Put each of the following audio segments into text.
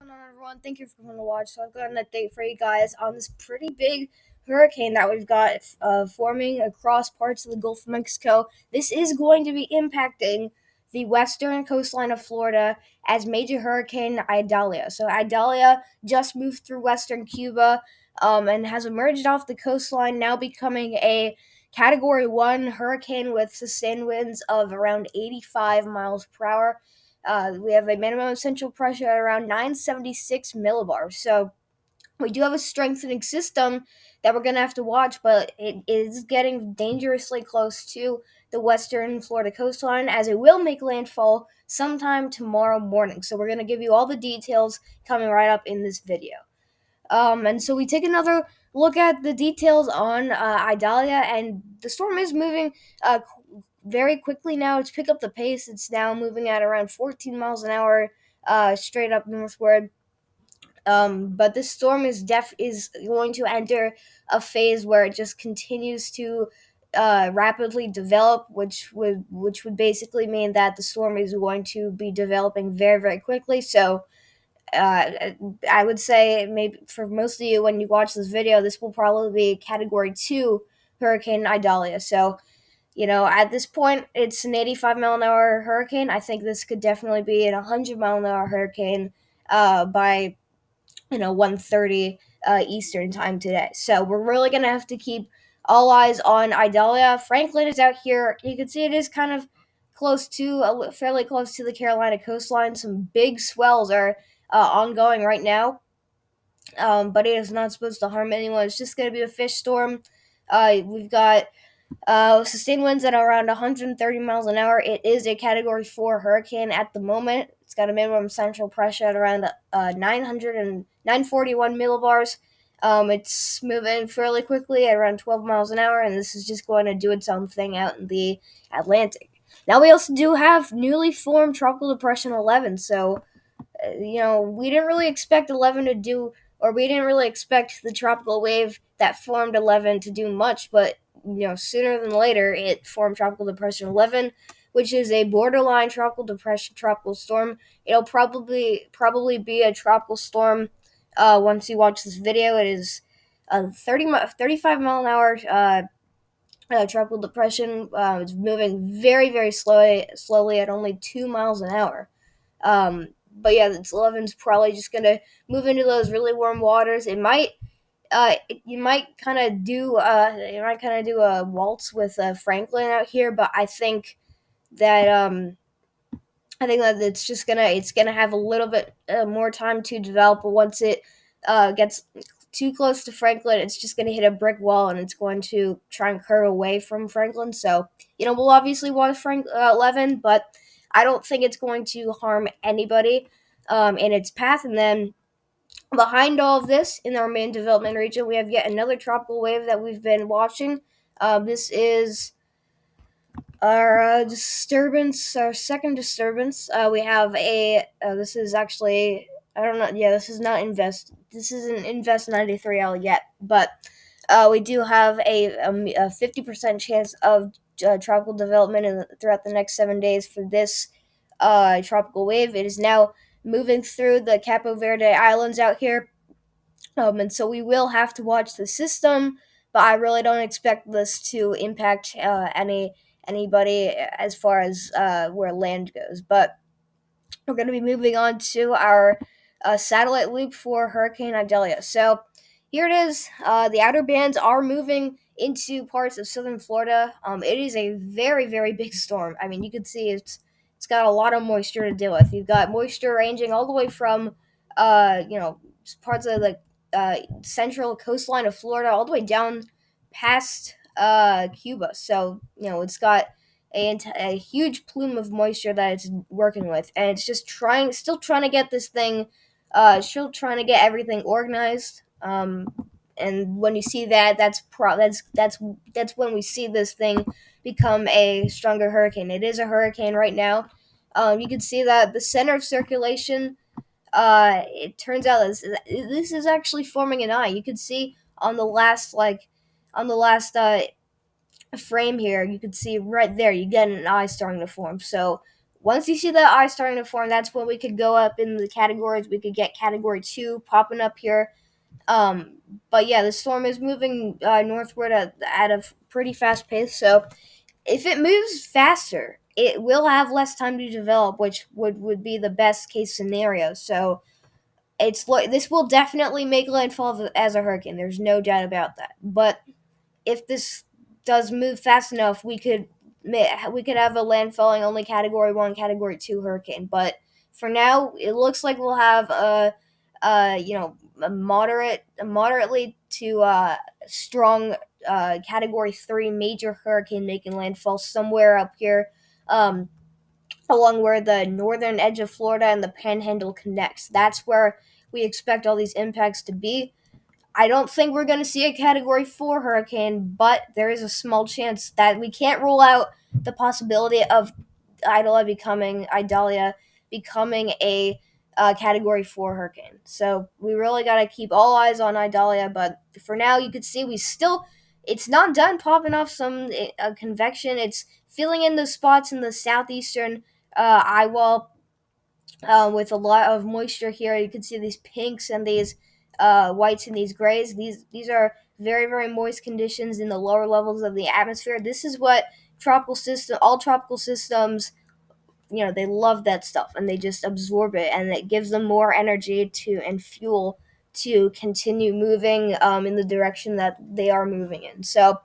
Going on, everyone? Thank you for coming to watch. So I've got an update for you guys on this pretty big hurricane that we've got forming across parts of the Gulf of Mexico. This is going to be impacting the western coastline of Florida as Major Hurricane Idalia. So Idalia just moved through western Cuba and has emerged off the coastline, now becoming a Category 1 hurricane with sustained winds of around 85 miles per hour. We have a minimum central pressure at around 976 millibars. So we do have a strengthening system that we're going to have to watch, but it is getting dangerously close to the western Florida coastline as it will make landfall sometime tomorrow morning. So we're going to give you all the details coming right up in this video. And so we take another look at the details on Idalia, and the storm is moving very quickly now. It's picked up the pace. It's now moving at around 14 miles an hour straight up northward. But this storm is going to enter a phase where it just continues to rapidly develop, which would basically mean that the storm is going to be developing very very quickly. So I would say maybe for most of you when you watch this video, this will probably be Category 2 Hurricane Idalia. So, at this point, it's an 85 mile an hour hurricane. I think this could definitely be an 100 mile an hour hurricane by 1:30 Eastern time today. So we're really gonna have to keep all eyes on Idalia. Franklin is out here. You can see it is kind of fairly close to the Carolina coastline. Some big swells are ongoing right now, but it is not supposed to harm anyone. It's just gonna be a fish storm. We've got sustained winds at around 130 miles an hour. It is a Category 4 hurricane at the moment. It's got a minimum central pressure at around 941 millibars. It's moving fairly quickly at around 12 miles an hour, and this is just going to do its own thing out in the Atlantic. Now, we also do have newly formed Tropical Depression 11, so we didn't really expect 11 to do, or we didn't really expect the tropical wave that formed 11 to do much, but sooner than later, it formed Tropical Depression 11, which is a borderline tropical depression, tropical storm. It'll probably be a tropical storm once you watch this video. It is a 35 mile an hour tropical depression. It's moving very, very slowly at only 2 miles an hour. But yeah, this 11's probably just going to move into those really warm waters. It might you might kind of do a waltz with Franklin out here, but I think that it's gonna have a little bit more time to develop. But once it gets too close to Franklin, it's just gonna hit a brick wall and it's going to try and curve away from Franklin. So we'll obviously watch 11, but I don't think it's going to harm anybody in its path. And then behind all of this, in our main development region, we have yet another tropical wave that we've been watching. This is our disturbance, our second disturbance. We have this is actually, I don't know, yeah, this isn't Invest 93L yet, but we do have a 50% chance of tropical development throughout the next 7 days for this tropical wave. It is now moving through the Capo Verde Islands out here. And so we will have to watch the system, but I really don't expect this to impact anybody as far as where land goes. But we're going to be moving on to our satellite loop for Hurricane Idalia. So here it is. The outer bands are moving into parts of southern Florida. It is a very, very big storm. I mean, you can see it's got a lot of moisture to deal with. You've got moisture ranging all the way from parts of the central coastline of Florida all the way down past Cuba. So it's got a huge plume of moisture that it's working with, and it's just still trying to get this thing, still trying to get everything organized. And when you see that, that's when we see this thing become a stronger hurricane. It is a hurricane right now. You can see that the center of circulation. It turns out this is actually forming an eye. You can see on the last frame here, you can see right there, you get an eye starting to form. So once you see that eye starting to form, that's when we could go up in the categories. We could get category 2 popping up here. Um, but yeah, the storm is moving northward at a pretty fast pace. So if it moves faster, it will have less time to develop, which would be the best case scenario. So it's like this will definitely make landfall as a hurricane. There's no doubt about that. But if this does move fast enough, we could have a landfalling only Category 1, Category 2 hurricane. But for now, it looks like we'll have a moderately to strong Category 3 major hurricane making landfall somewhere up here, um, along where the northern edge of Florida and the Panhandle connects. That's where we expect all these impacts to be. I don't think we're going to see a Category 4 hurricane, but there is a small chance that we can't rule out the possibility of Idalia becoming a Category 4 hurricane. So we really got to keep all eyes on Idalia, but for now, you could see it's not done popping off some convection. It's filling in the spots in the southeastern eye wall with a lot of moisture here. You can see these pinks and these whites and these grays. These are very very moist conditions in the lower levels of the atmosphere. This is what all tropical systems, they love that stuff and they just absorb it, and it gives them more energy to and fuel to continue moving in the direction that they are moving in. So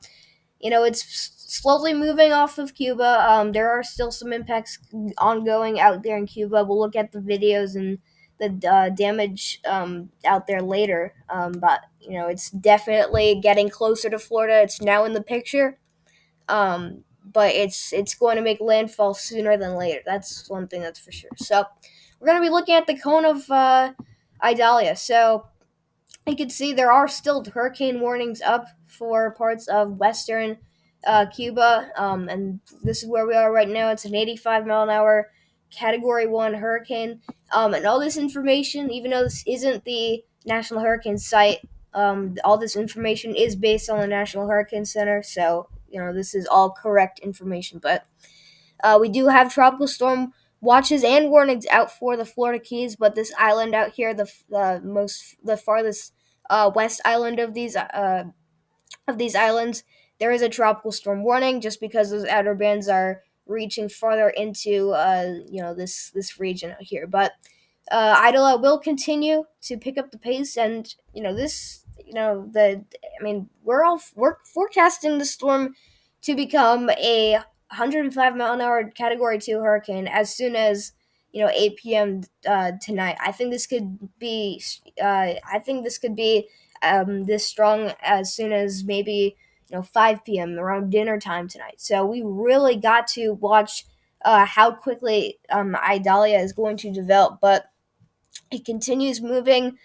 it's slowly moving off of Cuba. There are still some impacts ongoing out there in Cuba. We'll look at the videos and the damage out there later. But it's definitely getting closer to Florida. It's now in the picture. But it's going to make landfall sooner than later. That's one thing that's for sure. So we're going to be looking at the cone of Idalia. So you can see there are still hurricane warnings up for parts of western Cuba, and this is where we are right now. It's an 85 mile an hour Category 1 hurricane, and all this information, even though this isn't the National Hurricane Site, all this information is based on the National Hurricane Center, so this is all correct information. But we do have tropical storm watches and warnings out for the Florida Keys, but this island out here, the farthest west island of these islands, there is a tropical storm warning just because those outer bands are reaching farther into this region out here. But Idalia will continue to pick up the pace, and we're forecasting the storm to become a 105 mile an hour Category 2 hurricane as soon as 8 p.m. Tonight. I think this could be this strong as soon as maybe 5 p.m. around dinner time tonight. So we really got to watch how quickly Idalia is going to develop, but it continues moving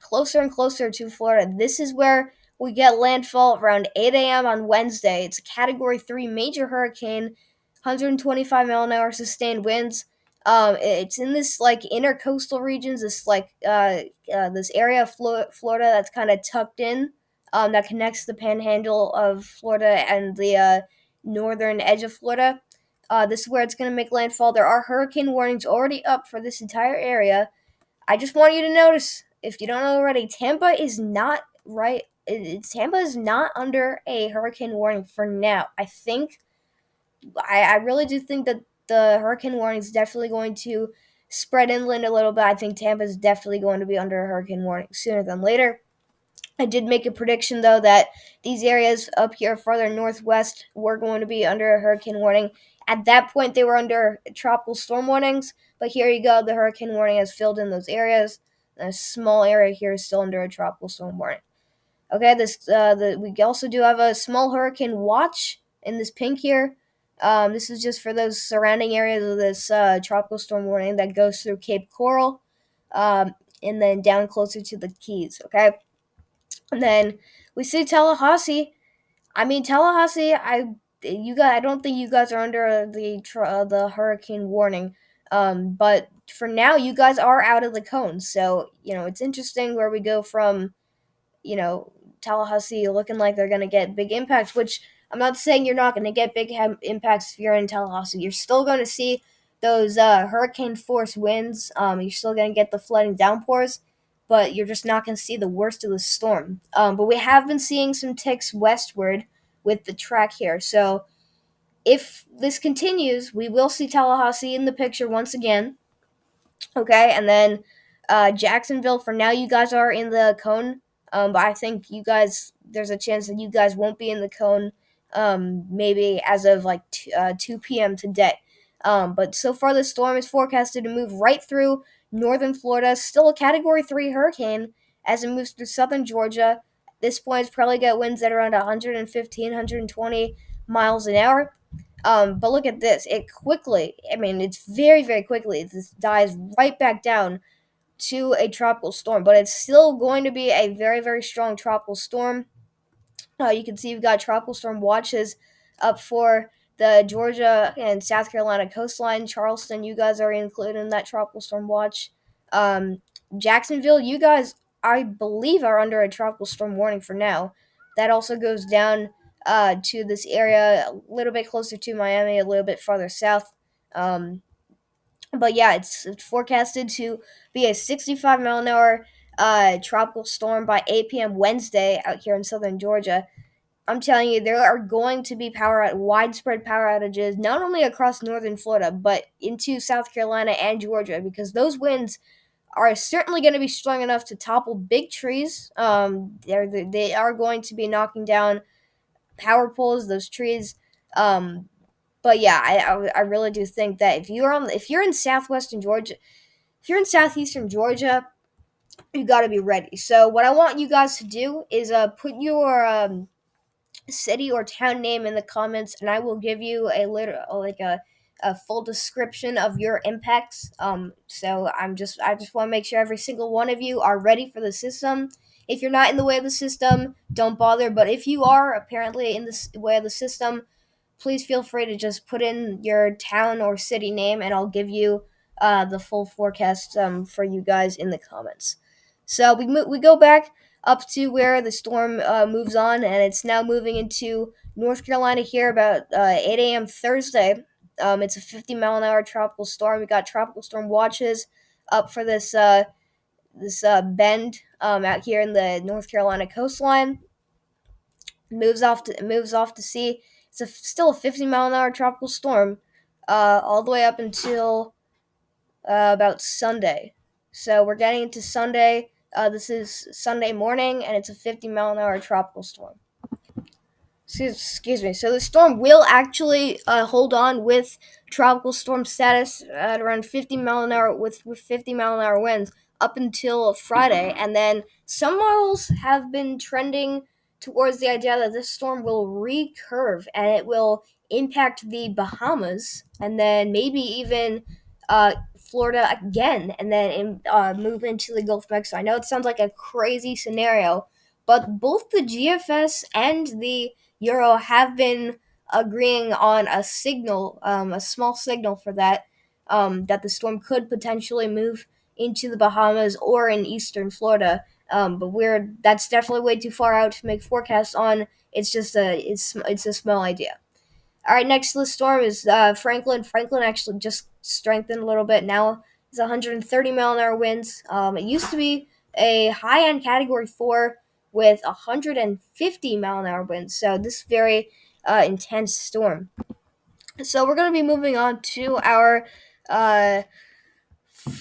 closer and closer to Florida. This is where we get landfall around 8 a.m. on Wednesday. It's a Category 3 major hurricane, 125 mile an hour sustained winds. It's in this like intercoastal regions, this area of Florida that's kind of tucked in, that connects the Panhandle of Florida and the northern edge of Florida. This is where it's going to make landfall. There are hurricane warnings already up for this entire area. I just want you to notice, if you don't know already, Tampa is not right. Tampa is not under a hurricane warning for now. I really do think that the hurricane warning is definitely going to spread inland a little bit. I think Tampa is definitely going to be under a hurricane warning sooner than later. I did make a prediction, though, that these areas up here farther northwest were going to be under a hurricane warning. At that point, they were under tropical storm warnings, but here you go. The hurricane warning has filled in those areas. A small area here is still under a tropical storm warning. Okay, we also do have a small hurricane watch in this pink here. This is just for those surrounding areas of this tropical storm warning that goes through Cape Coral, and then down closer to the Keys. Okay. And then we see Tallahassee. Tallahassee. I don't think you guys are under the hurricane warning. But for now, you guys are out of the cone. So it's interesting where we go from Tallahassee looking like they're gonna get big impacts. Which I'm not saying you're not gonna get big impacts if you're in Tallahassee. You're still going to see those hurricane force winds. You're still gonna get the flooding downpours, but you're just not gonna see the worst of the storm. But we have been seeing some ticks westward with the track here. So if this continues, we will see Tallahassee in the picture once again. Okay, and then Jacksonville. For now, you guys are in the cone, but I think you guys. There's a chance that you guys won't be in the cone. Maybe as of like 2 p.m. today. But so far, the storm is forecasted to move right through northern Florida. Still a Category 3 hurricane as it moves through southern Georgia. At this point, it's probably got winds at around 115, 120 miles an hour. But look at this. It quickly, I mean, it's very, very quickly, this dies right back down to a tropical storm. But it's still going to be a very, very strong tropical storm. You can see we've got tropical storm watches up for the Georgia and South Carolina coastline. Charleston, you guys are included in that tropical storm watch. Um, Jacksonville, you guys, I believe, are under a tropical storm warning for now. That also goes down to this area a little bit closer to Miami, a little bit farther south. Um, but yeah, it's forecasted to be a 65 mile an hour tropical storm by 8 p.m. Wednesday out here in southern Georgia. I'm telling you, there are going to be widespread power outages, not only across northern Florida, but into South Carolina and Georgia, because those winds are certainly going to be strong enough to topple big trees. They are going to be knocking down power poles, those trees. Um, but yeah, I really do think that if you're in southwestern Georgia, if you're in southeastern Georgia, you got to be ready. So what I want you guys to do is put your city or town name in the comments, and I will give you a full description of your impacts. So I just want to make sure every single one of you are ready for the system. If you're not in the way of the system, don't bother. But if you are apparently in the way of the system, please feel free to just put in your town or city name, and I'll give you the full forecast for you guys in the comments. So we go back up to where the storm moves on, and it's now moving into North Carolina here about 8 a.m. Thursday. It's a 50 mile an hour tropical storm. We got tropical storm watches up for this bend out here in the North Carolina coastline. Moves off to sea. It's still a 50 mile an hour tropical storm, all the way up until about Sunday. So we're getting into Sunday. This is Sunday morning, and it's a 50 mile an hour tropical storm. Excuse me. So the storm will actually hold on with tropical storm status at around 50 mile an hour with 50 mile an hour winds up until Friday, and then some models have been trending towards the idea that this storm will recurve and it will impact the Bahamas and then maybe even Florida again, and then move into the Gulf of Mexico. I know it sounds like a crazy scenario, but both the GFS and the Euro have been agreeing on a signal, a small signal for that, that the storm could potentially move into the Bahamas or in eastern Florida. But that's definitely way too far out to make forecasts on. It's a small idea. All right, next to the storm is Franklin. Franklin actually just strengthened a little bit. Now it's 130 mile an hour winds. It used to be a high end Category 4 with 150 mile an hour winds. So this very intense storm. So we're going to be moving on to our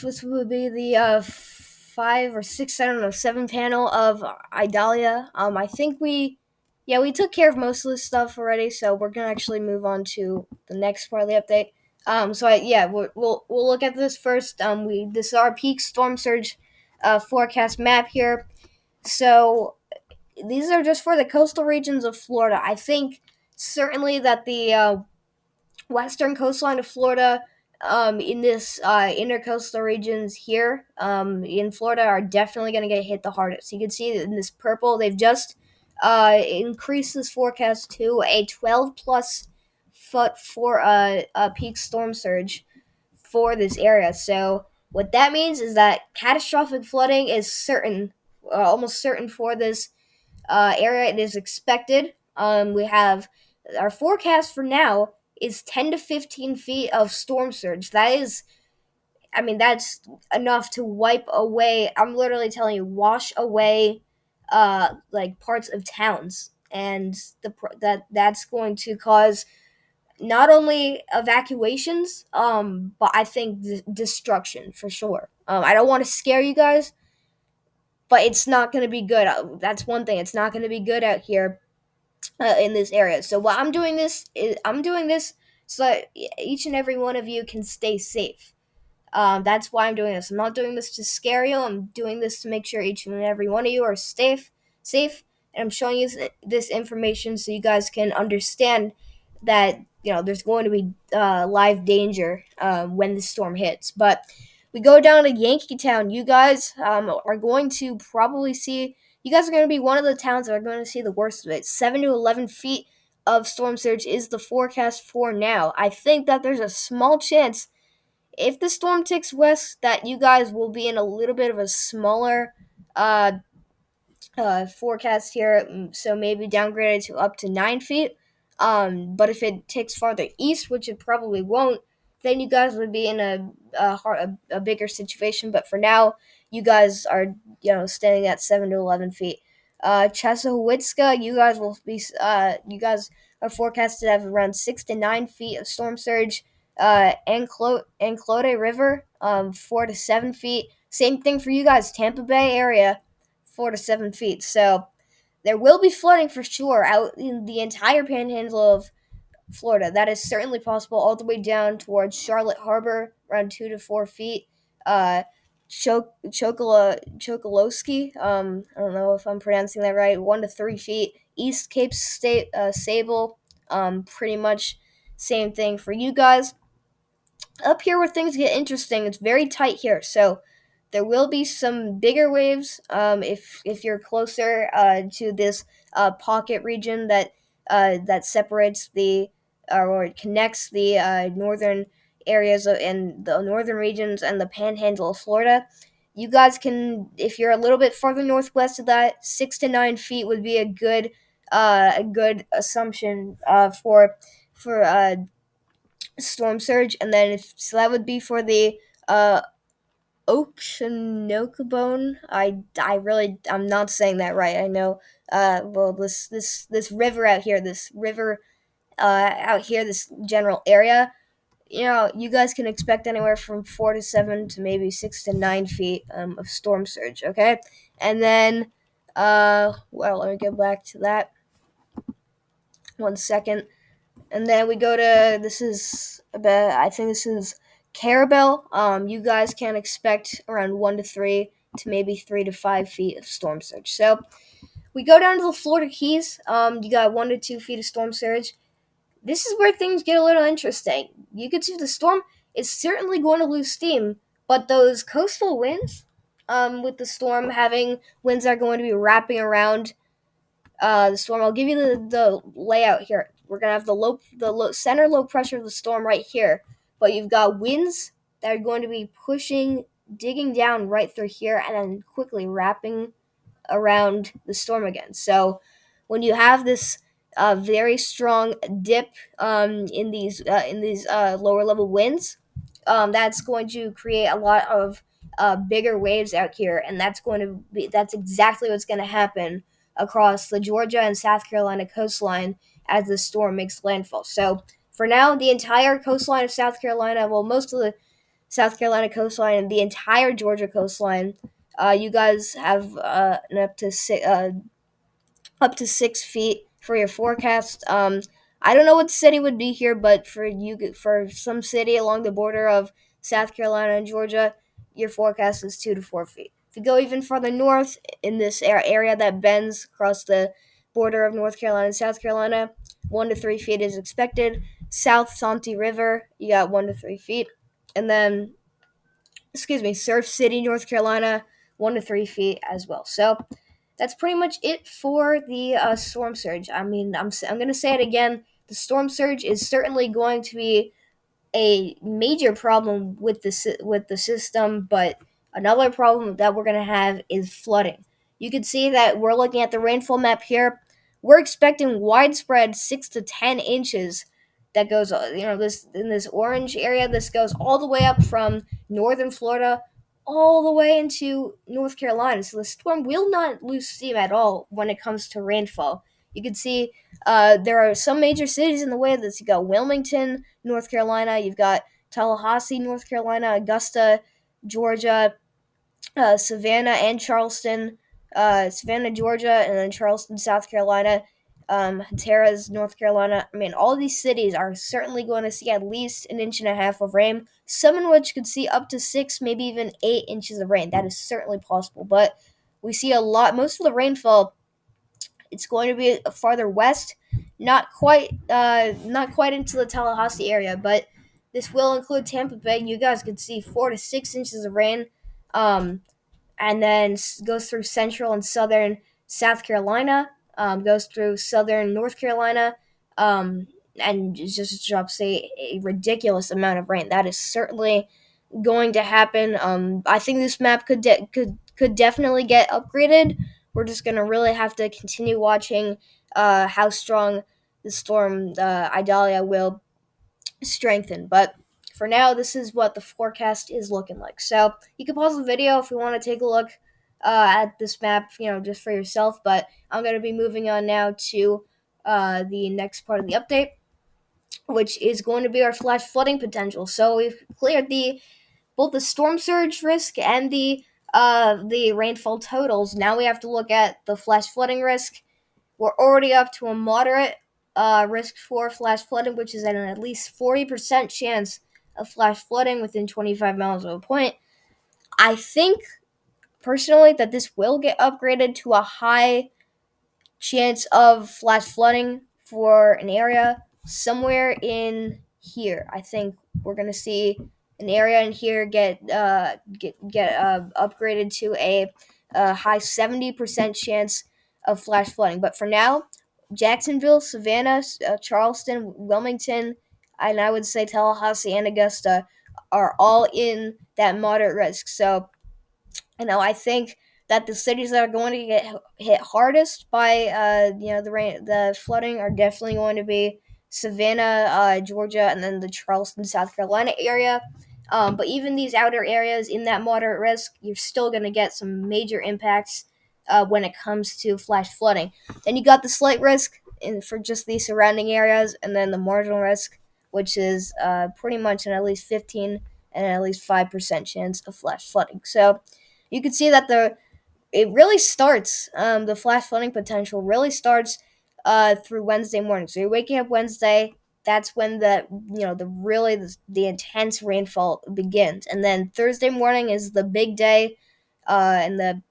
this would be the 5 or 6, I don't know, 7 panel of Idalia. I think we took care of most of this stuff already, so we're gonna actually move on to the next part of the update. We'll look at this first. This is our peak storm surge forecast map here. So these are just for the coastal regions of Florida. I think certainly that the western coastline of Florida, in this intercoastal regions here in Florida, are definitely going to get hit the hardest. You can see in this purple, they've just increased this forecast to a 12 plus foot for a peak storm surge for this area. So what that means is that catastrophic flooding is certain, almost certain for this area. It is expected. We have our forecast for now is 10 to 15 feet of storm surge. That is, I mean, that's enough to wipe away. I'm literally telling you, wash away, like parts of towns, and that's going to cause not only evacuations, but I think destruction for sure. I don't want to scare you guys, but it's not going to be good. That's one thing. It's not going to be good out here in this area. So what I'm doing this so that each and every one of you can stay safe. That's why I'm doing this. I'm not doing this to scare you. I'm doing this to make sure each and every one of you are safe, and I'm showing you this information so you guys can understand that there's going to be live danger when the storm hits. But we go down to Yankeetown. You guys are going to probably see. You guys are going to be one of the towns that are going to see the worst of it. 7 to 11 feet of storm surge is the forecast for now. I think that there's a small chance if the storm takes west, that you guys will be in a little bit of a smaller uh, forecast here, so maybe downgraded to up to 9 feet. But if it takes farther east, which it probably won't, then you guys would be in a bigger situation. But for now, you guys are standing at 7 to 11 feet. Chesahowitzka, you guys are forecasted to have around 6 to 9 feet of storm surge. Anclote River, 4 to 7 feet. Same thing for you guys, Tampa Bay area, 4 to 7 feet. So there will be flooding for sure out in the entire panhandle of Florida. That is certainly possible all the way down towards Charlotte Harbor, around 2 to 4 feet. Uh, Chokolosky, I don't know if I'm pronouncing that right, 1 to 3 feet. East Cape Sable, pretty much same thing for you guys. Up here where things get interesting, it's very tight here, so there will be some bigger waves if you're closer to this pocket region that separates or connects the northern areas and the northern regions and the panhandle of Florida. You guys can, if you're a little bit farther northwest of that, 6 to 9 feet would be a good assumption for storm surge, and then so that would be for the uh Okeechobee. I'm not saying that right. I know. Well, this river out here, this general area. You guys can expect anywhere from 4 to 7 to maybe 6 to 9 feet of storm surge. Okay, and then well, let me get back to that. 1 second. And then we go to I think this is Carabel. You guys can expect around 1 to 3 to maybe 3 to 5 feet of storm surge. So we go down to the Florida Keys. You got 1 to 2 feet of storm surge. This is where things get a little interesting. You can see the storm is certainly going to lose steam, but those coastal winds, with the storm having winds that are going to be wrapping around the storm. I'll give you the layout here. We're gonna have the center low pressure of the storm right here, but you've got winds that are going to be digging down right through here, and then quickly wrapping around the storm again. So when you have this very strong dip in these lower level winds, that's going to create a lot of bigger waves out here, and that's exactly what's going to happen across the Georgia and South Carolina coastline as the storm makes landfall. So for now, the entire coastline of South Carolina, well, most of the South Carolina coastline and the entire Georgia coastline, you guys have up to 6 feet for your forecast. I don't know what city would be here, but for some city along the border of South Carolina and Georgia, your forecast is 2 to 4 feet. If you go even further north in this area that bends across the border of North Carolina and South Carolina, 1 to 3 feet is expected. South Santee River, you got 1 to 3 feet, and then Surf City, North Carolina, 1 to 3 feet as well. So that's pretty much it for the storm surge. I mean, I'm going to say it again. The storm surge is certainly going to be a major problem with the system, but another problem that we're going to have is flooding. You can see that we're looking at the rainfall map here. We're expecting widespread 6 to 10 inches that goes, this in this orange area. This goes all the way up from northern Florida all the way into North Carolina. So the storm will not lose steam at all when it comes to rainfall. You can see there are some major cities in the way. That you got Wilmington, North Carolina. You've got Tallahassee, North Carolina, Augusta, Georgia, Savannah and Charleston, Savannah, Georgia, and then Charleston, South Carolina, Terrace, North Carolina. I mean, all these cities are certainly going to see at least an inch and a half of rain. Some in which could see up to 6, maybe even 8 inches of rain. That is certainly possible. But we see a lot. Most of the rainfall, it's going to be farther west, not quite into the Tallahassee area, but this will include Tampa Bay. You guys could see 4 to 6 inches of rain. Um, and then goes through central and southern South Carolina, goes through southern North Carolina, and just drops a ridiculous amount of rain. That is certainly going to happen. I think this map could definitely get upgraded. We're just gonna really have to continue watching how strong the storm Idalia will strengthen. But for now, this is what the forecast is looking like. So you can pause the video if you want to take a look at this map, just for yourself. But I'm going to be moving on now to the next part of the update, which is going to be our flash flooding potential. So we've cleared the both the storm surge risk and the rainfall totals. Now we have to look at the flash flooding risk. We're already up to a moderate risk for flash flooding, which is at least 40% chance of flash flooding within 25 miles of a point. I think, personally, that this will get upgraded to a high chance of flash flooding for an area somewhere in here. I think we're gonna see an area in here get upgraded to a high 70% chance of flash flooding. But for now, Jacksonville, Savannah, Charleston, Wilmington, and I would say Tallahassee and Augusta are all in that moderate risk. So I think that the cities that are going to get hit hardest by the flooding are definitely going to be Savannah, Georgia, and then the Charleston, South Carolina area. But even these outer areas in that moderate risk, you're still going to get some major impacts when it comes to flash flooding. Then you got the slight risk for just these surrounding areas, and then the marginal risk, which is pretty much an at least 15 and at least 5% chance of flash flooding. So you can see that it really starts, the flash flooding potential really starts through Wednesday morning. So you're waking up Wednesday. That's when the intense rainfall begins, and then Thursday morning is the big day, and the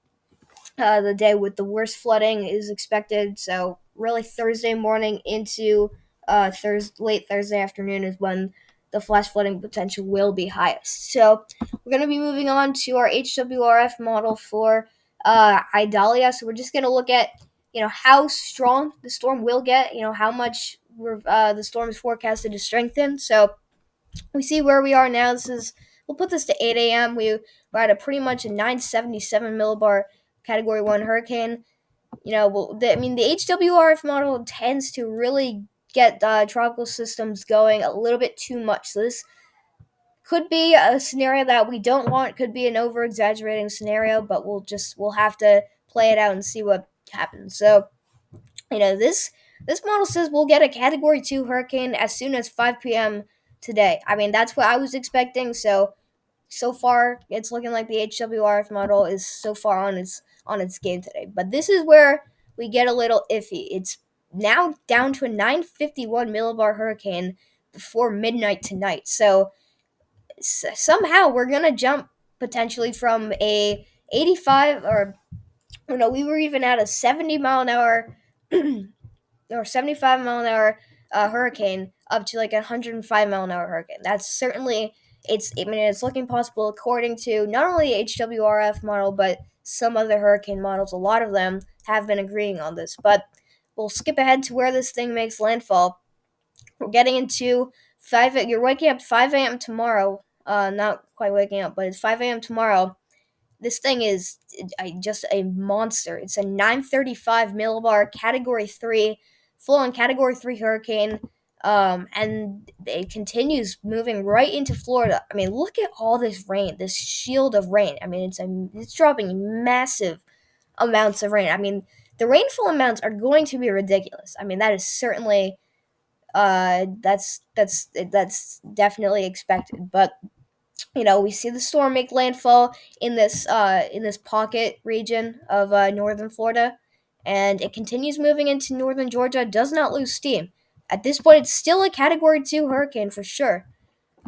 day with the worst flooding is expected. So really, Thursday morning into late Thursday afternoon is when the flash flooding potential will be highest. So we're going to be moving on to our HWRF model for Idalia. So we're just going to look at how strong the storm will get. How much the storm is forecasted to strengthen. So we see where we are now. We'll put this to 8 a.m. We're at a pretty much a 977 millibar Category 1 hurricane. The HWRF model tends to really get tropical systems going a little bit too much. So this could be a scenario that we don't want. Could be an over exaggerating scenario, but we'll have to play it out and see what happens. So this model says we'll get a Category 2 hurricane as soon as 5 p.m. today. I mean, that's what I was expecting. So far, it's looking like the HWRF model is so far on its game today. But this is where we get a little iffy. It's now down to a 951 millibar hurricane before midnight tonight. So somehow we're gonna jump potentially from a 85, or we were even at a 70 mile an hour or 75 mile an hour hurricane up to like a 105 mile an hour hurricane. That's certainly it's looking possible according to not only the HWRF model but some other hurricane models. A lot of them have been agreeing on this, but we'll skip ahead to where this thing makes landfall. We're getting into you're waking up 5 a.m. tomorrow. Not quite waking up, but it's 5 a.m. tomorrow. This thing is just a monster. It's a 935 millibar Category 3, full-on Category 3 hurricane. And it continues moving right into Florida. I mean, look at all this rain, this shield of rain. I mean, it's dropping massive amounts of rain. I mean, the rainfall amounts are going to be ridiculous. I mean, that is certainly that's definitely expected. But we see the storm make landfall in this pocket region of northern Florida, and it continues moving into northern Georgia. Does not lose steam. At this point, it's still a Category 2 hurricane for sure.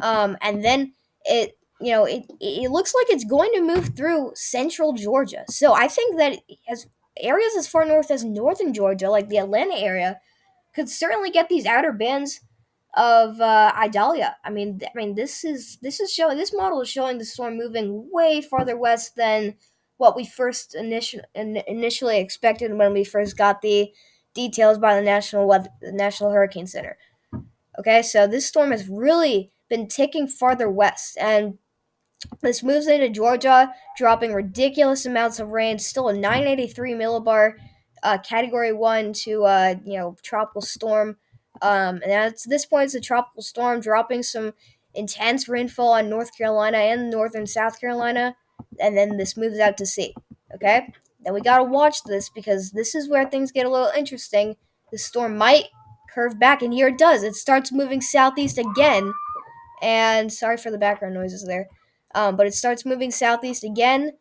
And then it looks like it's going to move through central Georgia. So I think that as areas as far north as northern Georgia, like the Atlanta area, could certainly get these outer bands of Idalia. This model is showing the storm moving way farther west than what we initially expected when we first got the details by the National Hurricane Center. Okay, so this storm has really been ticking farther west, and this moves into Georgia, dropping ridiculous amounts of rain. Still a 983 millibar, Category 1 to tropical storm. And at this point, it's a tropical storm, dropping some intense rainfall on North Carolina and northern South Carolina. And then this moves out to sea. Okay, then we gotta watch this because this is where things get a little interesting. The storm might curve back, and here it does. It starts moving southeast again, and sorry for the background noises there. But it starts moving southeast again.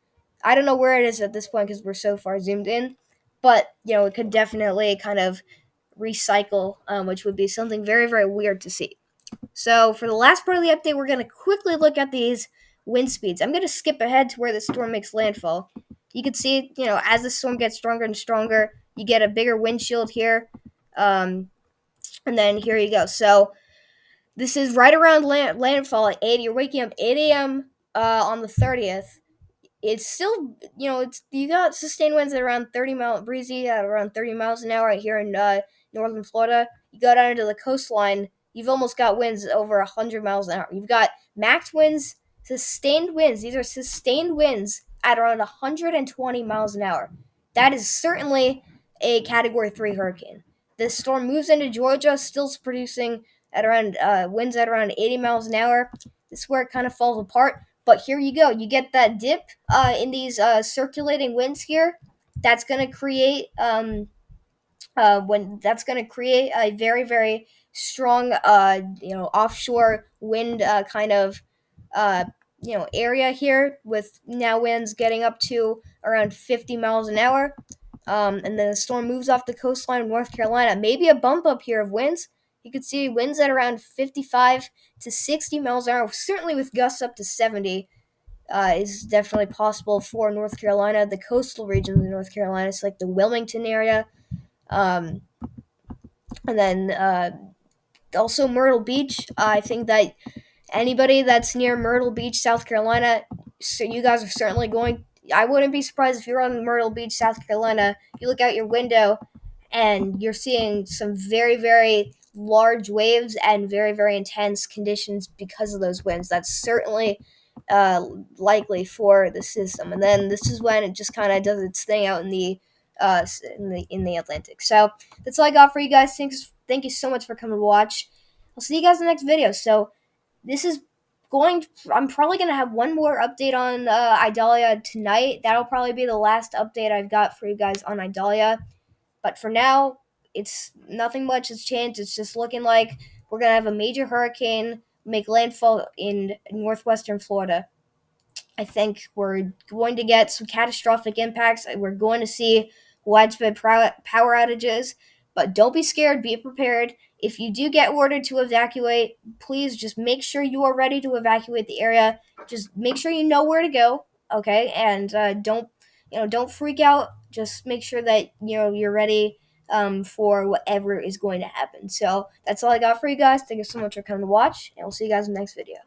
I don't know where it is at this point because we're so far zoomed in, but it could definitely kind of recycle, which would be something very, very weird to see. So for the last part of the update, we're going to quickly look at these wind speeds. I'm going to skip ahead to where the storm makes landfall. You can see, as the storm gets stronger and stronger, you get a bigger windshield here. And then here you go. So this is right around landfall at 8. You're waking up 8 a.m. On the 30th. It's still, you got sustained winds at around breezy at around 30 miles an hour right here in northern Florida. You go down to the coastline, you've almost got winds over 100 miles an hour. You've got max winds, sustained winds. These are sustained winds at around 120 miles an hour. That is certainly a Category 3 hurricane. This storm moves into Georgia, still producing at around winds at around 80 miles an hour. This is where it kind of falls apart. But here you go. You get that dip in these circulating winds here. That's going to create a very, very strong offshore wind kind of area here, with now winds getting up to around 50 miles an hour. And then the storm moves off the coastline of North Carolina. Maybe a bump up here of winds. You could see winds at around 55 to 60 miles an hour, certainly with gusts up to 70. Is definitely possible for North Carolina, the coastal regions of North Carolina. It's like the Wilmington area. Um, and then also Myrtle Beach. I think that anybody that's near Myrtle Beach, South Carolina, so you guys are certainly going. I wouldn't be surprised if you're on Myrtle Beach, South Carolina. You look out your window and you're seeing some very, very large waves and very, very intense conditions because of those winds. That's certainly likely for the system. And then this is when it just kind of does its thing out in the Atlantic. So that's all I got for you guys. Thank you so much for coming to watch. I'll see you guys in the next video. So this is I'm probably going to have one more update on Idalia tonight. That'll probably be the last update I've got for you guys on Idalia. But for now, it's nothing much has changed. It's just looking like we're going to have a major hurricane make landfall in northwestern Florida. I think we're going to get some catastrophic impacts. We're going to see widespread power outages, but don't be scared. Be prepared. If you do get ordered to evacuate, please just make sure you are ready to evacuate the area. Just make sure you know where to go, okay? And don't freak out. Just make sure that you're ready for whatever is going to happen. So that's all I got for you guys. Thank you so much for coming to watch, and we'll see you guys in the next video.